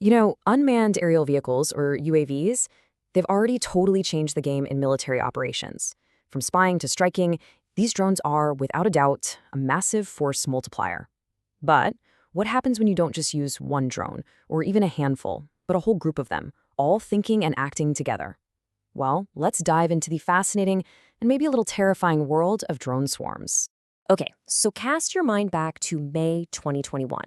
Unmanned aerial vehicles, or UAVs, they've already totally changed the game in military operations. From spying to striking, these drones are, without a doubt, a massive force multiplier. But what happens when you don't just use one drone, or even a handful, but a whole group of them, all thinking and acting together? Well, let's dive into the fascinating and maybe a little terrifying world of drone swarms. Okay, so cast your mind back to May 2021.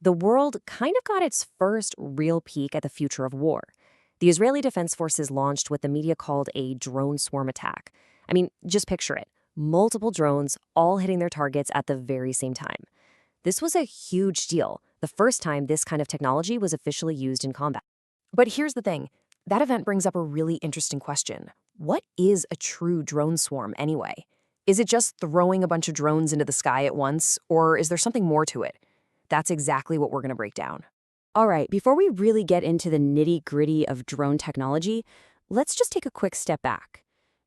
The world kind of got its first real peek at the future of war. The Israeli Defense Forces launched what the media called a drone swarm attack. I mean, just picture it. Multiple drones all hitting their targets at the very same time. This was a huge deal, the first time this kind of technology was officially used in combat. But here's the thing. That event brings up a really interesting question. What is a true drone swarm anyway? Is it just throwing a bunch of drones into the sky at once, or is there something more to it? That's exactly what we're going to break down. All right, before we really get into the nitty-gritty of drone technology, let's just take a quick step back.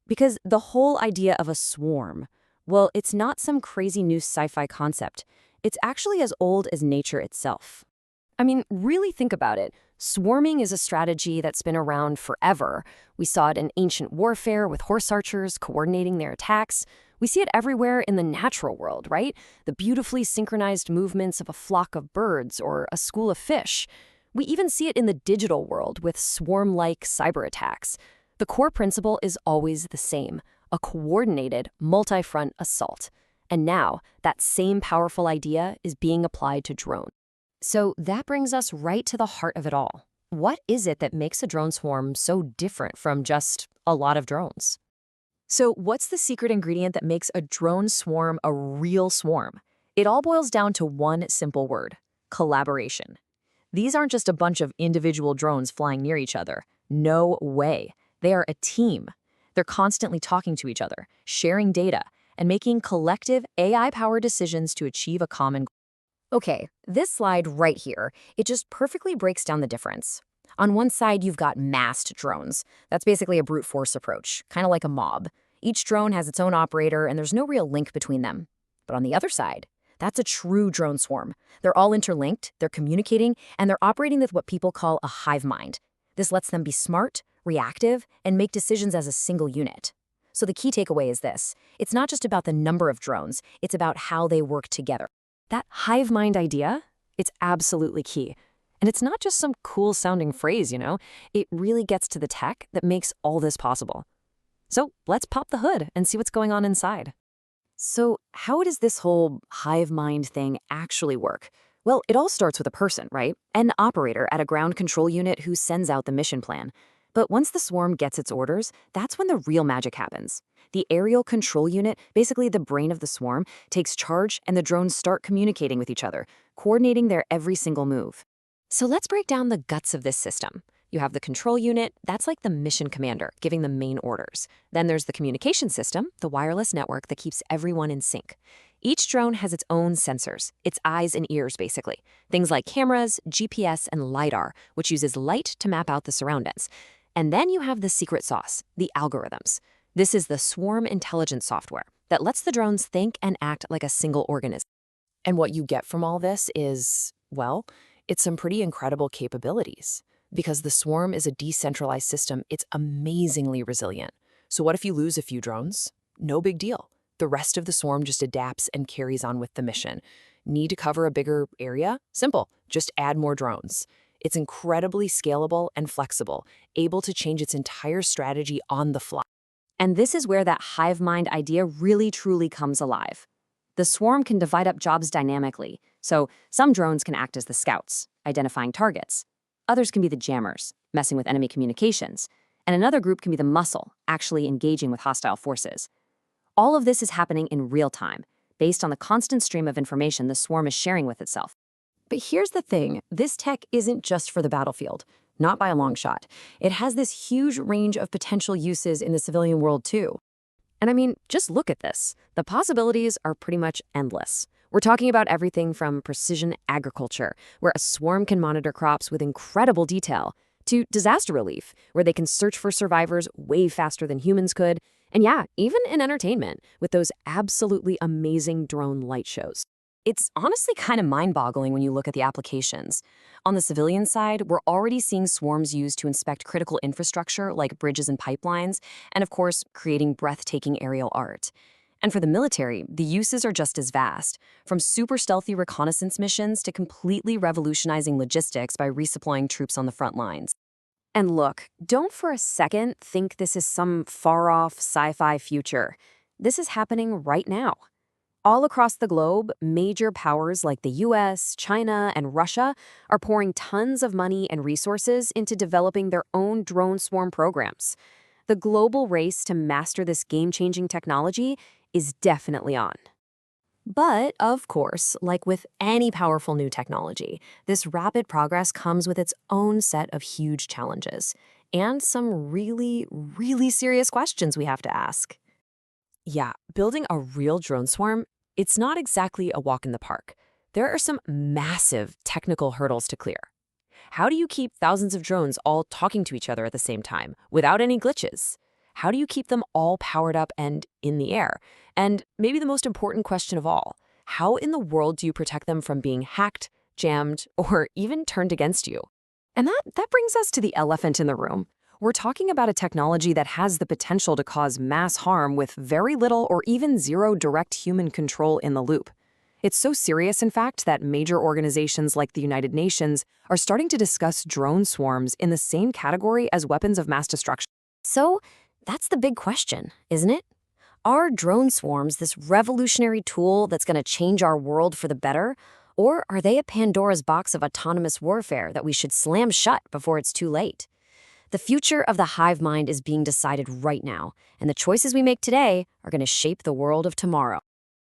Because the whole idea of a swarm, well, it's not some crazy new sci-fi concept. It's actually as old as nature itself. I mean, really think about it. Swarming is a strategy that's been around forever. We saw it in ancient warfare with horse archers coordinating their attacks. We see it everywhere in the natural world, right? The beautifully synchronized movements of a flock of birds or a school of fish. We even see it in the digital world with swarm-like cyber attacks. The core principle is always the same, a coordinated, multi-front assault. And now, that same powerful idea is being applied to drones. So that brings us right to the heart of it all. What is it that makes a drone swarm so different from just a lot of drones? So what's the secret ingredient that makes a drone swarm a real swarm? It all boils down to one simple word: collaboration. These aren't just a bunch of individual drones flying near each other. No way. They are a team. They're constantly talking to each other, sharing data, and making collective AI-powered decisions to achieve a common goal. Okay, this slide right here, it just perfectly breaks down the difference. On one side, you've got massed drones. That's basically a brute force approach, kind of like a mob. Each drone has its own operator, and there's no real link between them. But on the other side, that's a true drone swarm. They're all interlinked, they're communicating, and they're operating with what people call a hive mind. This lets them be smart, reactive, and make decisions as a single unit. So the key takeaway is this. It's not just about the number of drones, it's about how they work together. That hive mind idea, it's absolutely key. And it's not just some cool sounding phrase, It really gets to the tech that makes all this possible. So let's pop the hood and see what's going on inside. So how does this whole hive mind thing actually work? Well, it all starts with a person, right? An operator at a ground control unit who sends out the mission plan. But once the swarm gets its orders, that's when the real magic happens. The aerial control unit, basically the brain of the swarm, takes charge and the drones start communicating with each other, coordinating their every single move. So let's break down the guts of this system. You have the control unit, that's like the mission commander, giving the main orders. Then there's the communication system, the wireless network that keeps everyone in sync. Each drone has its own sensors, its eyes and ears basically. Things like cameras, GPS, and LiDAR, which uses light to map out the surroundings. And then you have the secret sauce, the algorithms. This is the swarm intelligence software that lets the drones think and act like a single organism. And what you get from all this is, well, it's some pretty incredible capabilities. Because the swarm is a decentralized system, it's amazingly resilient. So what if you lose a few drones? No big deal. The rest of the swarm just adapts and carries on with the mission. Need to cover a bigger area? Simple. Just add more drones. It's incredibly scalable and flexible, able to change its entire strategy on the fly. And this is where that hive mind idea really truly comes alive. The swarm can divide up jobs dynamically. So some drones can act as the scouts, identifying targets. Others can be the jammers, messing with enemy communications. And another group can be the muscle, actually engaging with hostile forces. All of this is happening in real time, based on the constant stream of information the swarm is sharing with itself. But here's the thing, this tech isn't just for the battlefield, not by a long shot. It has this huge range of potential uses in the civilian world too. And I mean, just look at this. The possibilities are pretty much endless. We're talking about everything from precision agriculture, where a swarm can monitor crops with incredible detail, to disaster relief, where they can search for survivors way faster than humans could, and yeah, even in entertainment, with those absolutely amazing drone light shows. It's honestly kind of mind-boggling when you look at the applications. On the civilian side, we're already seeing swarms used to inspect critical infrastructure like bridges and pipelines, and of course, creating breathtaking aerial art. And for the military, the uses are just as vast, from super stealthy reconnaissance missions to completely revolutionizing logistics by resupplying troops on the front lines. And look, don't for a second think this is some far-off sci-fi future. This is happening right now. All across the globe, major powers like the US, China, and Russia are pouring tons of money and resources into developing their own drone swarm programs. The global race to master this game-changing technology is definitely on. But, of course, like with any powerful new technology, this rapid progress comes with its own set of huge challenges and some really, really serious questions we have to ask. Yeah, building a real drone swarm, it's not exactly a walk in the park. There are some massive technical hurdles to clear. How do you keep thousands of drones all talking to each other at the same time without any glitches? How do you keep them all powered up and in the air? And maybe the most important question of all, how in the world do you protect them from being hacked, jammed, or even turned against you? And that brings us to the elephant in the room. We're talking about a technology that has the potential to cause mass harm with very little or even zero direct human control in the loop. It's so serious, in fact, that major organizations like the United Nations are starting to discuss drone swarms in the same category as weapons of mass destruction. So, that's the big question, isn't it? Are drone swarms this revolutionary tool that's going to change our world for the better? Or are they a Pandora's box of autonomous warfare that we should slam shut before it's too late? The future of the hive mind is being decided right now, and the choices we make today are going to shape the world of tomorrow.